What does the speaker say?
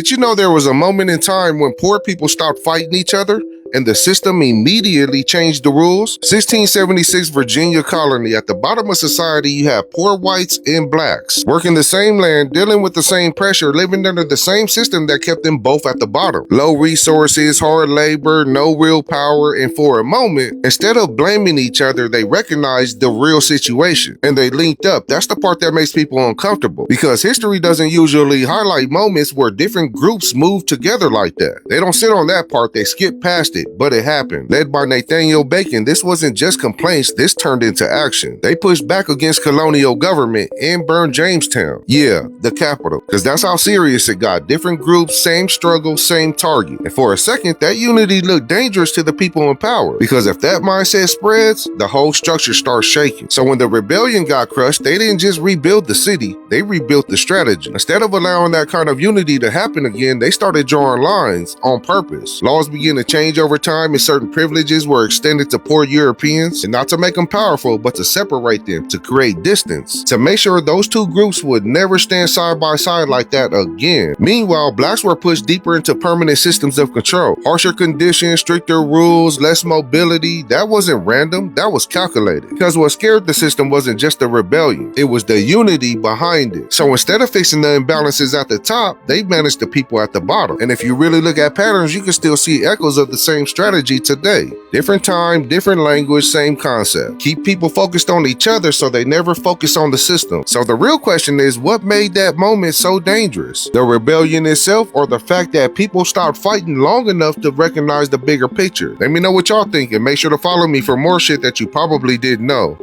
Did you know there was a moment in time when poor people stopped fighting each other? And the system immediately changed the rules? 1676 Virginia colony. At the bottom of society, you have poor whites and blacks working the same land, dealing with the same pressure, living under the same system that kept them both at the bottom. Low resources, hard labor, no real power, and for a moment, instead of blaming each other, they recognized the real situation and they linked up. That's the part that makes people uncomfortable because history doesn't usually highlight moments where different groups move together like that. They don't sit on that part, they skip past it. But it happened. Led by Nathaniel Bacon, this wasn't just complaints, this turned into action. They pushed back against colonial government and burned Jamestown. Yeah, the capital. Because that's how serious it got. Different groups, same struggle, same target. And for a second, that unity looked dangerous to the people in power. Because if that mindset spreads, the whole structure starts shaking. So when the rebellion got crushed, they didn't just rebuild the city, they rebuilt the strategy. Instead of allowing that kind of unity to happen again, they started drawing lines on purpose. Laws began to change over time and certain privileges were extended to poor Europeans, and not to make them powerful, but to separate them, to create distance, to make sure those two groups would never stand side by side like that again. Meanwhile, blacks were pushed deeper into permanent systems of control. Harsher conditions, stricter rules, less mobility. That wasn't random, that was calculated. Because what scared the system wasn't just the rebellion, it was the unity behind it. So instead of fixing the imbalances at the top, they managed the people at the bottom. And if you really look at patterns, you can still see echoes of the same strategy today. Different time, different language, same concept. Keep people focused on each other so they never focus on the system. So the real question is, what made that moment so dangerous? The rebellion itself or the fact that people stopped fighting long enough to recognize the bigger picture? Let me know what y'all think and make sure to follow me for more shit that you probably didn't know.